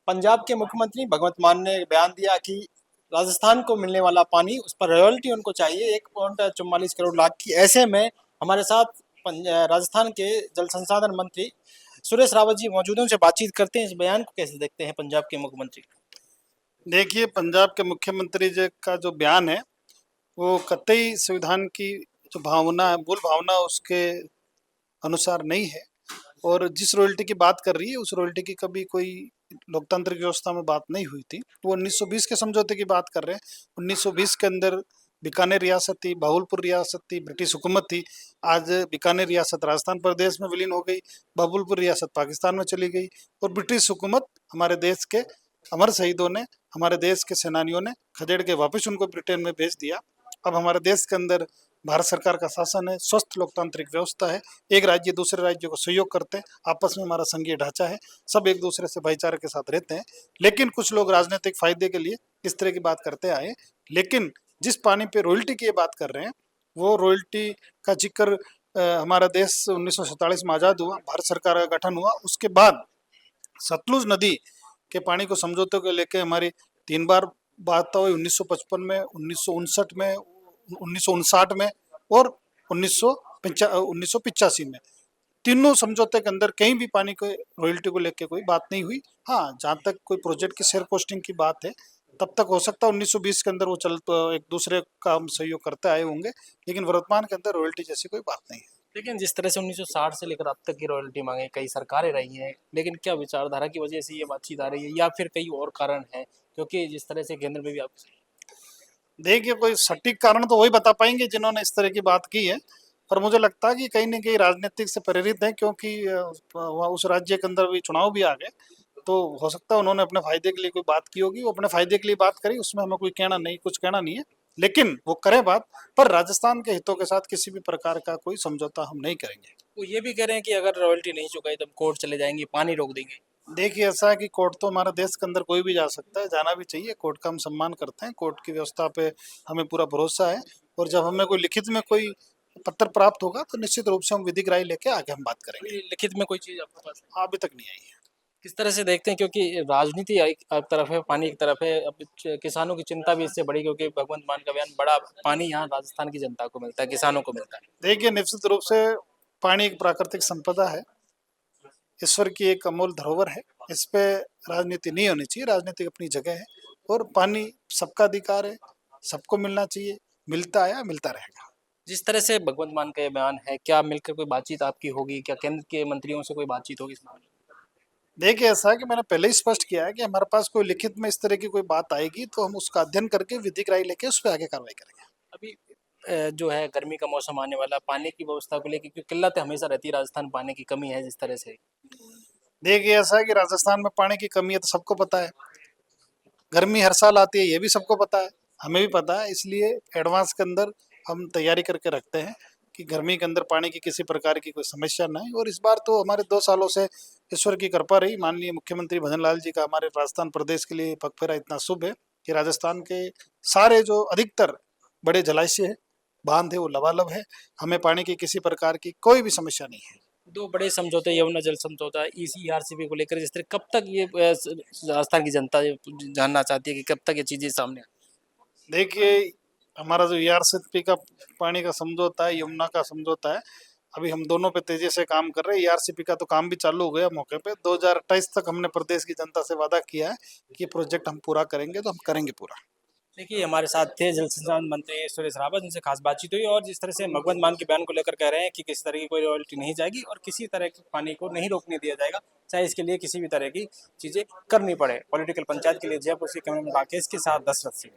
पंजाब के मुख्यमंत्री भगवंत मान ने बयान दिया कि राजस्थान को मिलने वाला पानी उस पर रॉयल्टी उनको चाहिए 1.44 करोड़ लाख की। ऐसे में हमारे साथ राजस्थान के जल संसाधन मंत्री सुरेश रावत जी मौजूद हैं, उनसे बातचीत करते हैं। इस बयान को कैसे देखते हैं पंजाब के मुख्यमंत्री? देखिए, पंजाब के मुख्यमंत्री जी का जो बयान है वो कतई संविधान की जो भावना है, मूल भावना उसके अनुसार नहीं है। और जिस रॉयल्टी की बात कर रही है उस रॉयल्टी की कभी कोई लोकतांत्रिक व्यवस्था में बात नहीं हुई थी। वो 1920 के समझौते की बात कर रहे हैं। 1920 के अंदर बीकानेर रियासत थी, भावलपुर रियासत थी, ब्रिटिश हुकूमत थी। आज बीकानेर रियासत राजस्थान प्रदेश में विलीन हो गई, भावलपुर रियासत पाकिस्तान में चली गई और ब्रिटिश हुकूमत हमारे देश के अमर शहीदों ने, हमारे देश के सेनानियों ने खदेड़ के वापस उनको ब्रिटेन में भेज दिया। अब हमारे देश के अंदर भारत सरकार का शासन है, स्वस्थ लोकतांत्रिक व्यवस्था है। एक राज्य दूसरे राज्य को सहयोग करते हैं, आपस में हमारा संघीय ढांचा है, सब एक दूसरे से भाईचारे के साथ रहते हैं। लेकिन कुछ लोग राजनीतिक फायदे के लिए इस तरह की बात करते आए। लेकिन जिस पानी पे रॉयल्टी की बात कर रहे हैं वो रॉयल्टी का जिक्र हमारा देश 1947 में आज़ाद हुआ, भारत सरकार का गठन हुआ, उसके बाद सतलुज नदी के पानी को समझौते को लेकर हमारी 3 बार बात हुई। 1955 में, 1959 में, 1959 में और 1985 में। तीनों समझौते के अंदर कहीं भी पानी को रॉयल्टी को लेकर कोई बात नहीं हुई। हाँ, जहाँ तक कोई प्रोजेक्ट की शेयर पोस्टिंग की बात है तब तक हो सकता है 1920 के अंदर वो एक दूसरे का हम सहयोग करते आए होंगे, लेकिन वर्तमान के अंदर रॉयल्टी जैसी कोई बात नहीं है। लेकिन जिस तरह से 1960 से लेकर अब तक की रॉयल्टी मांगे कई सरकारें रही हैं, लेकिन क्या विचारधारा की वजह से ये बातचीत आ रही है या फिर कई और कारण है? क्योंकि जिस तरह से केंद्र में भी आप देखिए, कोई सटीक कारण तो वही बता पाएंगे जिन्होंने इस तरह की बात की है, पर मुझे लगता है कि कहीं ना कहीं राजनीतिक से प्रेरित है, क्योंकि वहाँ उस राज्य के अंदर भी चुनाव भी आ गए। तो हो सकता है उन्होंने अपने फायदे के लिए कोई बात की होगी, वो अपने फायदे के लिए बात करी, उसमें हमें कोई कहना नहीं, कुछ कहना नहीं है। लेकिन वो करें बात, पर राजस्थान के हितों के साथ किसी भी प्रकार का कोई समझौता हम नहीं करेंगे। वो ये भी कह रहे हैं कि अगर रॉयल्टी नहीं चुकाई तब कोर्ट चले जाएंगे, पानी रोक देंगे। देखिए, ऐसा है कि कोर्ट तो हमारे देश के अंदर कोई भी जा सकता है, जाना भी चाहिए। कोर्ट का हम सम्मान करते हैं, कोर्ट की व्यवस्था पे हमें पूरा भरोसा है। और जब हमें कोई लिखित में कोई पत्र प्राप्त होगा तो निश्चित रूप से हम विधिक राय लेके आगे हम बात करेंगे। लिखित में कोई चीज आपके पास है? अभी तक नहीं आई है। किस तरह से देखते हैं, क्योंकि राजनीति एक तरफ है, पानी एक तरफ है। अब किसानों की चिंता भी इससे बड़ी, क्योंकि भगवंत मान का बयान बड़ा, पानी यहाँ राजस्थान की जनता को मिलता है, किसानों को मिलता है। देखिए, निश्चित रूप से पानी एक प्राकृतिक संपदा है, ईश्वर की एक अमूल धरोहर है। इस पे राजनीति नहीं होनी चाहिए, राजनीति अपनी जगह है और पानी सबका अधिकार है, सबको मिलना चाहिए, मिलता आया मिलता रहेगा। जिस तरह से भगवंत मान का ये बयान है, क्या मिलकर कोई बातचीत आपकी होगी? क्या केंद्र के मंत्रियों से कोई बातचीत होगी इस मामले में? देखिए, ऐसा है कि मैंने पहले ही स्पष्ट किया है कि हमारे पास कोई लिखित में इस तरह की कोई बात आएगी तो हम उसका अध्ययन करके विधिक राय लेके उस पर आगे कार्रवाई करेंगे। अभी जो है गर्मी का मौसम आने वाला, पानी की व्यवस्था को लेकर क्योंकि किल्लत हमेशा रहती है, राजस्थान पानी की कमी है जिस तरह से। देखिए, ऐसा है कि राजस्थान में पानी की कमी है तो सबको पता है, गर्मी हर साल आती है ये भी सबको पता है, हमें भी पता है। इसलिए एडवांस के अंदर हम तैयारी करके रखते हैं कि गर्मी के अंदर पानी की किसी प्रकार की कोई समस्या ना हो। और इस बार तो हमारे 2 सालों से ईश्वर की कृपा रही, माननीय मुख्यमंत्री भजन लाल जी का हमारे राजस्थान प्रदेश के लिए पगफेरा इतना शुभ है कि राजस्थान के सारे जो अधिकतर बड़े जलाशय है, बांध है, वो लबालब है। हमें पानी की किसी प्रकार की कोई भी समस्या नहीं है। दो बड़े समझौते, यमुना जल समझौता, ECRCP को लेकर, जिस तरह कब तक ये राजस्थान की जनता जानना चाहती है कि कब तक ये चीजें सामने आए? देखिए, हमारा जो ERCP का पानी का समझौता है, यमुना का समझौता है, अभी हम दोनों पे तेजी से काम कर रहे हैं। ERCP का तो काम भी चालू हो गया मौके पे। 2028 तक हमने प्रदेश की जनता से वादा किया है कि ये प्रोजेक्ट हम पूरा करेंगे, तो हम करेंगे पूरा। देखिए, हमारे साथ थे जल संसाधन मंत्री सुरेश रावत, जिनसे खास बातचीत हुई, और जिस तरह से भगवंत मान के बयान को लेकर कह रहे हैं कि किसी तरह की कोई रॉयल्टी नहीं जाएगी और किसी तरह के पानी को नहीं रोकने दिया जाएगा, चाहे इसके लिए किसी भी तरह की चीजें करनी पड़े। पॉलिटिकल पंचायत के लिए जयपुर से कैमरामैन राकेश के साथ दशरथ सिंह।